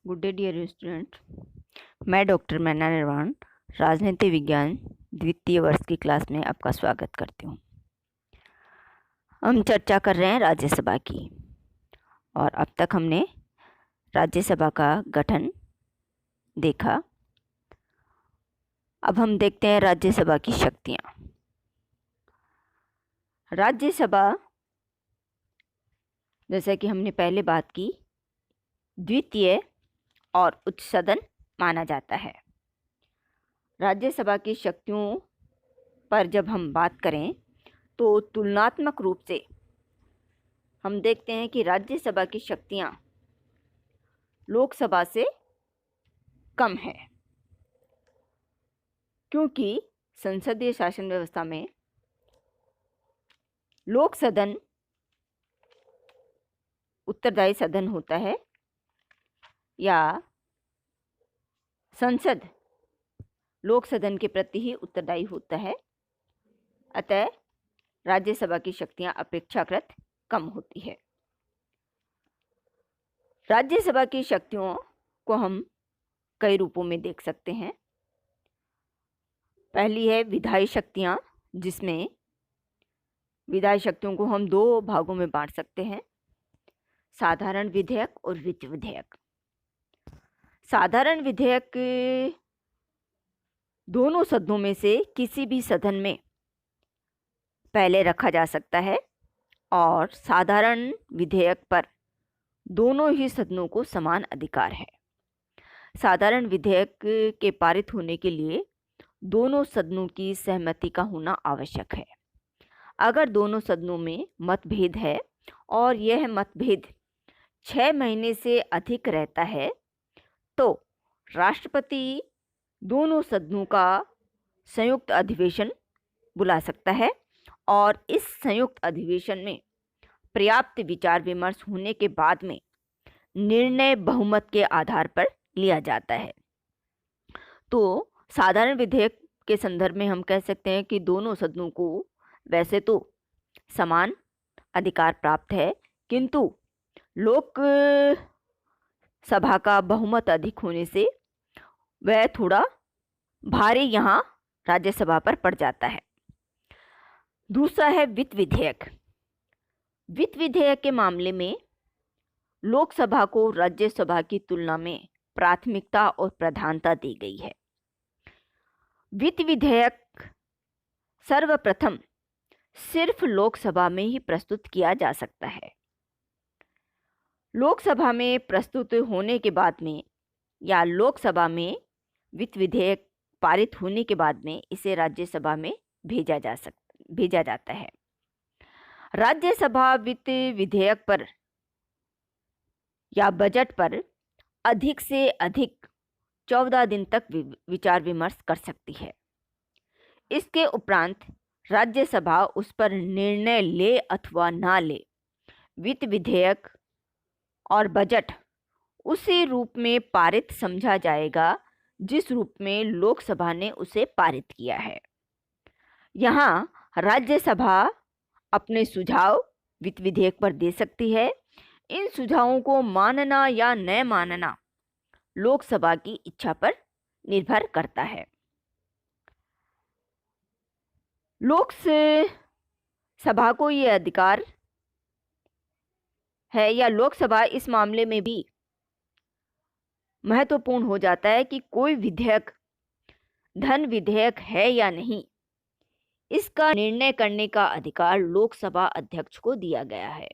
Good day dear student. मैं doctor Maina Nirvan राजनीति विज्ञान द्वितीय वर्ष की क्लास में आपका स्वागत करती हूँ। हम चर्चा कर रहे हैं राज्यसभा की, और अब तक हमने राज्यसभा का गठन देखा। अब हम देखते हैं राज्यसभा की शक्तियाँ। राज्यसभा, जैसा कि हमने पहले बात की, द्वितीय और उच्च सदन माना जाता है। राज्यसभा की शक्तियों पर जब हम बात करें तो तुलनात्मक रूप से हम देखते हैं कि राज्यसभा की शक्तियां लोकसभा से कम है, क्योंकि संसदीय शासन व्यवस्था में लोक सदन उत्तरदायी सदन होता है या संसद लोक सदन के प्रति ही उत्तरदायी होता है। अतः राज्यसभा की शक्तियां अपेक्षाकृत कम होती है। राज्यसभा की शक्तियों को हम कई रूपों में देख सकते हैं। पहली है विधायी शक्तियां, जिसमें विधायी शक्तियों को हम दो भागों में बांट सकते हैं, साधारण विधेयक और वित्त विधेयक। साधारण विधेयक दोनों सदनों में से किसी भी सदन में पहले रखा जा सकता है, और साधारण विधेयक पर दोनों ही सदनों को समान अधिकार है। साधारण विधेयक के पारित होने के लिए दोनों सदनों की सहमति का होना आवश्यक है। अगर दोनों सदनों में मतभेद है और यह मतभेद 6 महीने से अधिक रहता है, तो राष्ट्रपति दोनों सदनों का संयुक्त अधिवेशन बुला सकता है, और इस संयुक्त अधिवेशन में पर्याप्त विचार विमर्श होने के बाद में निर्णय बहुमत के आधार पर लिया जाता है। तो साधारण विधेयक के संदर्भ में हम कह सकते हैं कि दोनों सदनों को वैसे तो समान अधिकार प्राप्त है, किंतु लोक सभा का बहुमत अधिक होने से वह थोड़ा भारी यहाँ राज्यसभा पर पड़ जाता है। दूसरा है वित्त विधेयक। वित्त विधेयक के मामले में लोकसभा को राज्यसभा की तुलना में प्राथमिकता और प्रधानता दी गई है। वित्त विधेयक सर्वप्रथम सिर्फ लोकसभा में ही प्रस्तुत किया जा सकता है। लोकसभा में प्रस्तुत होने के बाद में या लोकसभा में वित्त विधेयक पारित होने के बाद में इसे राज्यसभा में भेजा जाता है। राज्यसभा वित्त विधेयक पर या बजट पर अधिक से अधिक 14 दिन तक विचार विमर्श कर सकती है। इसके उपरांत राज्यसभा उस पर निर्णय ले अथवा ना ले, वित्त विधेयक और बजट उसी रूप में पारित समझा जाएगा जिस रूप में लोकसभा ने उसे पारित किया है। यहाँ राज्यसभा अपने सुझाव वित्त विधेयक पर दे सकती है। इन सुझावों को मानना या न मानना लोकसभा की इच्छा पर निर्भर करता है। लोकसभा को यह अधिकार है, या लोकसभा इस मामले में भी महत्वपूर्ण हो जाता है कि कोई विधेयक धन विधेयक है या नहीं, इसका निर्णय करने का अधिकार लोकसभा अध्यक्ष को दिया गया है।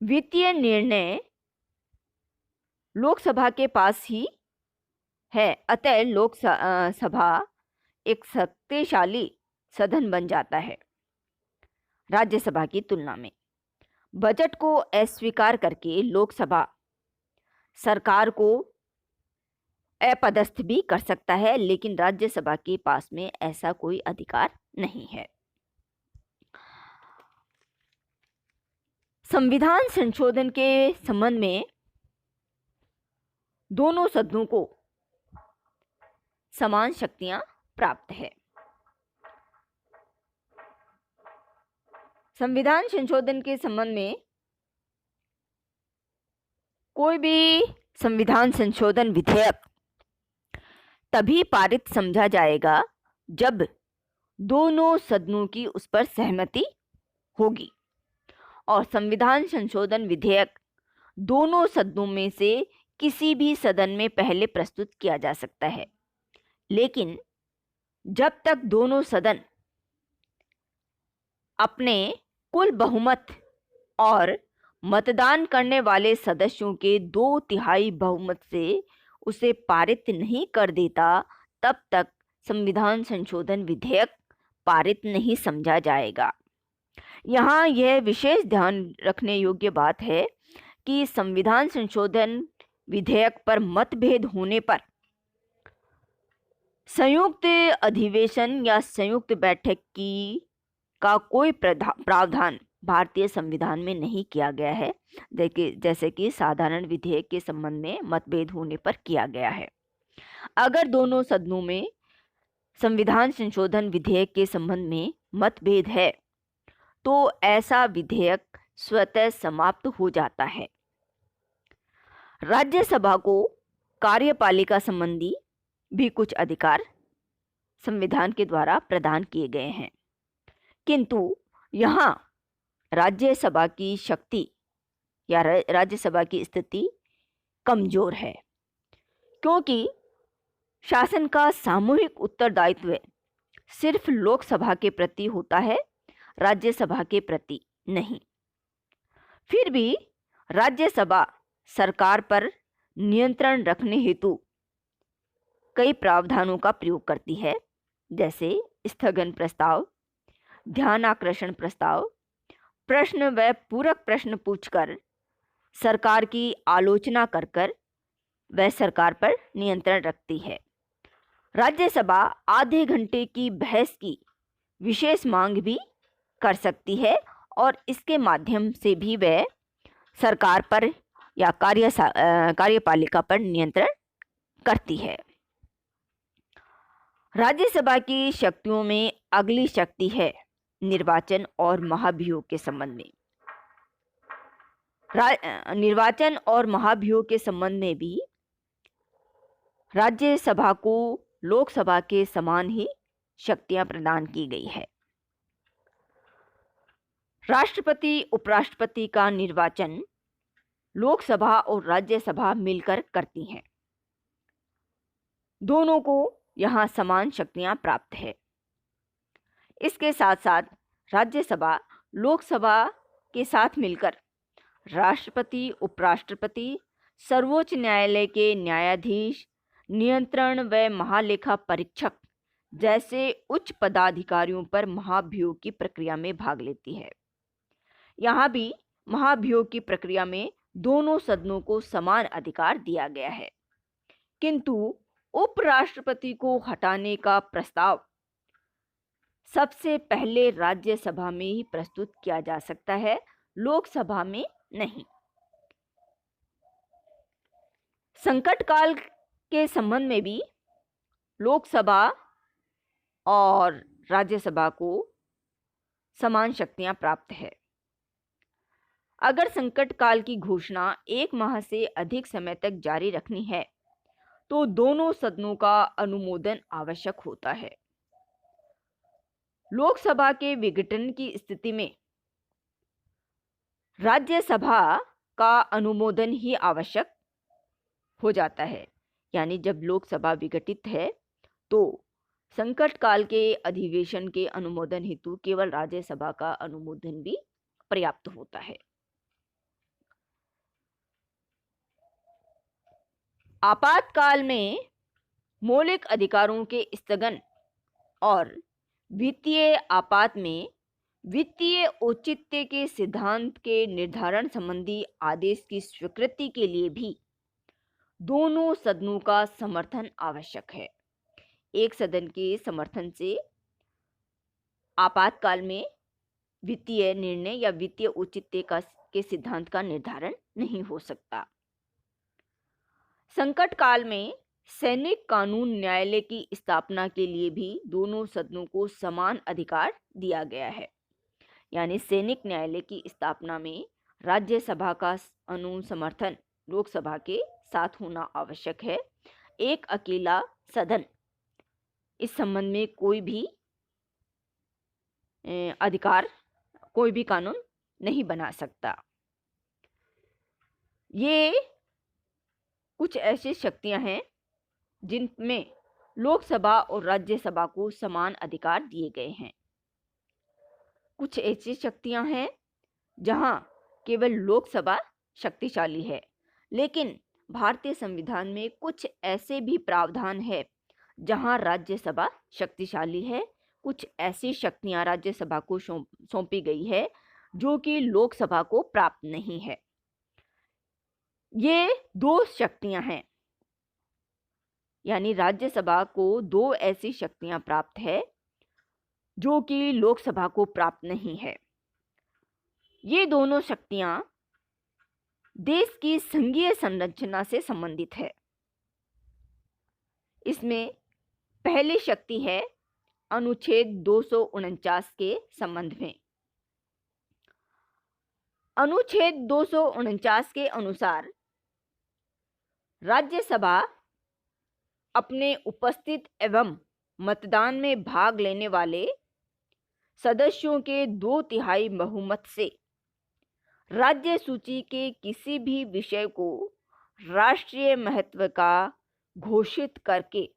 वित्तीय निर्णय लोकसभा के पास ही है, अतः लोकसभा एक शक्तिशाली सदन बन जाता है राज्यसभा की तुलना में। बजट को अस्वीकार करके लोकसभा सरकार को अपदस्थ भी कर सकता है, लेकिन राज्यसभा के पास में ऐसा कोई अधिकार नहीं है। संविधान संशोधन के संबंध में दोनों सदनों को समान शक्तियां प्राप्त है। संविधान संशोधन के संबंध में कोई भी संविधान संशोधन विधेयक तभी पारित समझा जाएगा जब दोनों सदनों की उस पर सहमति होगी, और संविधान संशोधन विधेयक दोनों सदनों में से किसी भी सदन में पहले प्रस्तुत किया जा सकता है, लेकिन जब तक दोनों सदन अपने कुल बहुमत और मतदान करने वाले सदस्यों के 2/3 बहुमत से उसे पारित नहीं कर देता, तब तक संविधान संशोधन विधेयक पारित नहीं समझा जाएगा। यहाँ यह विशेष ध्यान रखने योग्य बात है कि संविधान संशोधन विधेयक पर मतभेद होने पर संयुक्त अधिवेशन या संयुक्त बैठक का कोई प्रावधान भारतीय संविधान में नहीं किया गया है, जैसे कि साधारण विधेयक के संबंध में मतभेद होने पर किया गया है। अगर दोनों सदनों में संविधान संशोधन विधेयक के संबंध में मतभेद है तो ऐसा विधेयक स्वतः समाप्त हो जाता है। राज्यसभा को कार्यपालिका संबंधी भी कुछ अधिकार संविधान के द्वारा प्रदान किए गए हैं, किंतु यहाँ राज्यसभा की शक्ति या राज्यसभा की स्थिति कमजोर है, क्योंकि शासन का सामूहिक उत्तरदायित्व सिर्फ लोकसभा के प्रति होता है, राज्यसभा के प्रति नहीं। फिर भी राज्यसभा सरकार पर नियंत्रण रखने हेतु कई प्रावधानों का प्रयोग करती है, जैसे स्थगन प्रस्ताव, ध्यान आकर्षण प्रस्ताव, प्रश्न व पूरक प्रश्न पूछकर सरकार की आलोचना कर वह सरकार पर नियंत्रण रखती है। राज्यसभा आधे घंटे की बहस की विशेष मांग भी कर सकती है और इसके माध्यम से भी वह सरकार पर या कार्यपालिका पर नियंत्रण करती है। राज्यसभा की शक्तियों में अगली शक्ति है निर्वाचन और महाभियोग के संबंध में। निर्वाचन और महाभियोग के संबंध में भी राज्यसभा को लोकसभा के समान ही शक्तियां प्रदान की गई है। राष्ट्रपति उपराष्ट्रपति का निर्वाचन लोकसभा और राज्यसभा मिलकर करती हैं। दोनों को यहाँ समान शक्तियां प्राप्त है। इसके साथ साथ राज्यसभा लोकसभा के साथ मिलकर राष्ट्रपति, उपराष्ट्रपति, सर्वोच्च न्यायालय के न्यायाधीश, नियंत्रण व महालेखा परीक्षक जैसे उच्च पदाधिकारियों पर महाभियोग की प्रक्रिया में भाग लेती है। यहाँ भी महाभियोग की प्रक्रिया में दोनों सदनों को समान अधिकार दिया गया है, किंतु उपराष्ट्रपति को हटाने का प्रस्ताव सबसे पहले राज्यसभा में ही प्रस्तुत किया जा सकता है, लोकसभा में नहीं। संकट काल के संबंध में भी लोकसभा और राज्यसभा को समान शक्तियां प्राप्त है। अगर संकट काल की घोषणा 1 माह से अधिक समय तक जारी रखनी है तो दोनों सदनों का अनुमोदन आवश्यक होता है। लोकसभा के विघटन की स्थिति में राज्यसभा का अनुमोदन ही आवश्यक हो जाता है, यानी जब लोकसभा विघटित है तो संकट काल के अधिवेशन के अनुमोदन हेतु केवल राज्यसभा का अनुमोदन भी पर्याप्त होता है। आपातकाल में मौलिक अधिकारों के स्थगन और वित्तीय आपात में वित्तीय औचित्य के सिद्धांत के निर्धारण संबंधी आदेश की स्वीकृति के लिए भी दोनों सदनों का समर्थन आवश्यक है। एक सदन के समर्थन से आपातकाल में वित्तीय निर्णय या वित्तीय औचित्य के सिद्धांत का निर्धारण नहीं हो सकता। संकट काल में सैनिक कानून न्यायालय की स्थापना के लिए भी दोनों सदनों को समान अधिकार दिया गया है, यानी सैनिक न्यायालय की स्थापना में राज्यसभा का समर्थन लोकसभा के साथ होना आवश्यक है। एक अकेला सदन इस संबंध में कोई भी अधिकार, कोई भी कानून नहीं बना सकता। ये कुछ ऐसी शक्तियां हैं जिनमें लोकसभा और राज्यसभा को समान अधिकार दिए गए हैं। कुछ ऐसी शक्तियां हैं जहां केवल लोकसभा शक्तिशाली है, लेकिन भारतीय संविधान में कुछ ऐसे भी प्रावधान है जहां राज्यसभा शक्तिशाली है। कुछ ऐसी शक्तियां राज्यसभा को सौंपी गई है जो कि लोकसभा को प्राप्त नहीं है। ये दो शक्तियां हैं, यानी राज्यसभा को दो ऐसी शक्तियां प्राप्त है जो कि लोकसभा को प्राप्त नहीं है। ये दोनों शक्तियां देश की संघीय संरचना से संबंधित है। इसमें पहली शक्ति है अनुच्छेद 249 के संबंध में। अनुच्छेद 249 के अनुसार राज्यसभा अपने उपस्थित एवं मतदान में भाग लेने वाले सदस्यों के 2/3 बहुमत से राज्य सूची के किसी भी विषय को राष्ट्रीय महत्व का घोषित करके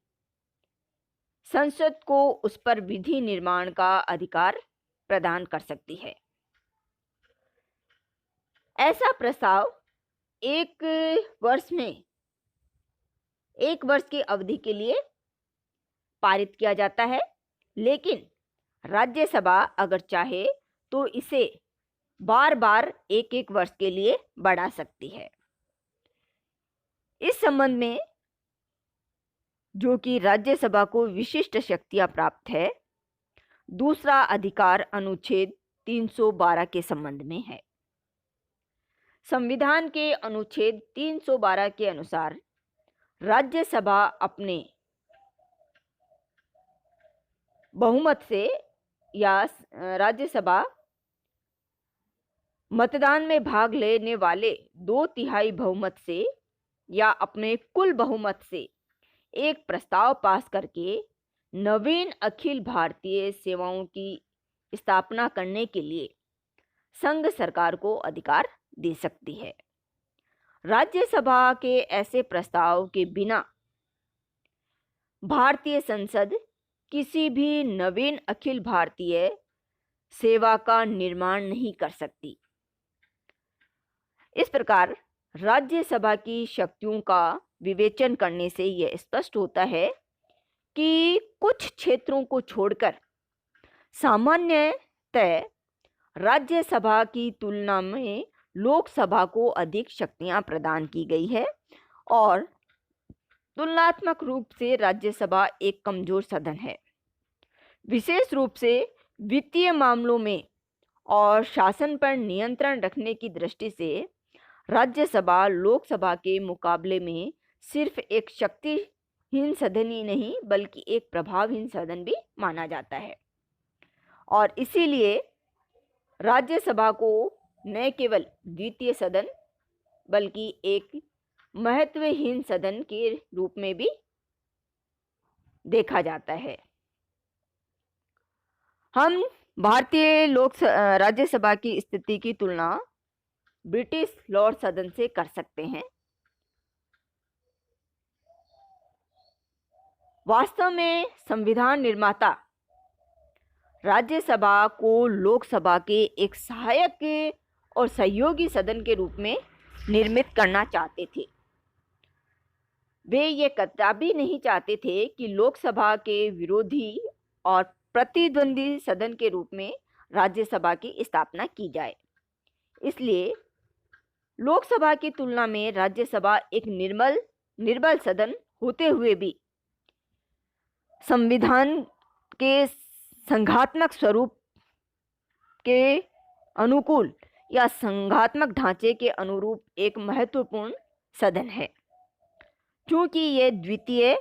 संसद को उस पर विधि निर्माण का अधिकार प्रदान कर सकती है। ऐसा प्रस्ताव एक वर्ष की अवधि के लिए पारित किया जाता है, लेकिन राज्यसभा अगर चाहे तो इसे बार बार एक वर्ष के लिए बढ़ा सकती है। इस संबंध में जो कि राज्यसभा को विशिष्ट शक्तियां प्राप्त है, दूसरा अधिकार अनुच्छेद 312 के संबंध में है। संविधान के अनुच्छेद 312 के अनुसार राज्यसभा अपने बहुमत से या राज्यसभा मतदान में भाग लेने वाले 2/3 बहुमत से या अपने कुल बहुमत से एक प्रस्ताव पास करके नवीन अखिल भारतीय सेवाओं की स्थापना करने के लिए संघ सरकार को अधिकार दे सकती है। राज्यसभा के ऐसे प्रस्ताव के बिना भारतीय संसद किसी भी नवीन अखिल भारतीय सेवा का निर्माण नहीं कर सकती। इस प्रकार राज्यसभा की शक्तियों का विवेचन करने से यह स्पष्ट होता है कि कुछ क्षेत्रों को छोड़कर सामान्यतः राज्यसभा की तुलना में लोकसभा को अधिक शक्तियां प्रदान की गई है और तुलनात्मक रूप से राज्यसभा एक कमजोर सदन है। विशेष रूप से वित्तीय मामलों में और शासन पर नियंत्रण रखने की दृष्टि से राज्यसभा लोकसभा के मुकाबले में सिर्फ एक शक्तिहीन सदन ही नहीं बल्कि एक प्रभावहीन सदन भी माना जाता है, और इसीलिए राज्यसभा को न केवल द्वितीय सदन बल्कि एक महत्वहीन सदन के रूप में भी देखा जाता है। हम भारतीय राज्यसभा की स्थिति की तुलना ब्रिटिश लॉर्ड सदन से कर सकते हैं। वास्तव में संविधान निर्माता राज्यसभा को लोकसभा के एक सहायक और सहयोगी सदन के रूप में निर्मित करना चाहते थे। वे ये कदापि नहीं चाहते थे कि लोकसभा के विरोधी और प्रतिद्वंदी सदन के रूप में राज्यसभा की स्थापना की जाए। इसलिए लोकसभा की तुलना में राज्यसभा एक निर्बल सदन होते हुए भी संविधान के संघात्मक स्वरूप के अनुकूल या संघात्मक ढांचे के अनुरूप एक महत्वपूर्ण सदन है। क्योंकि ये द्वितीय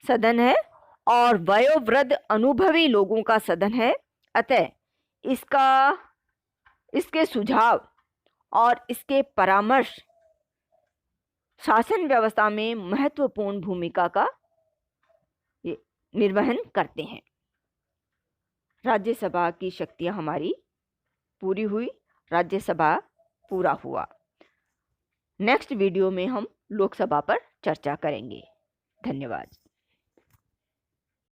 सदन है और वयोवृद्ध अनुभवी लोगों का सदन है, अतः इसके सुझाव और इसके परामर्श शासन व्यवस्था में महत्वपूर्ण भूमिका का निर्वहन करते हैं। राज्यसभा की शक्तियां हमारी पूरी हुई, राज्यसभा पूरा हुआ। नेक्स्ट वीडियो में हम लोकसभा पर चर्चा करेंगे। धन्यवाद।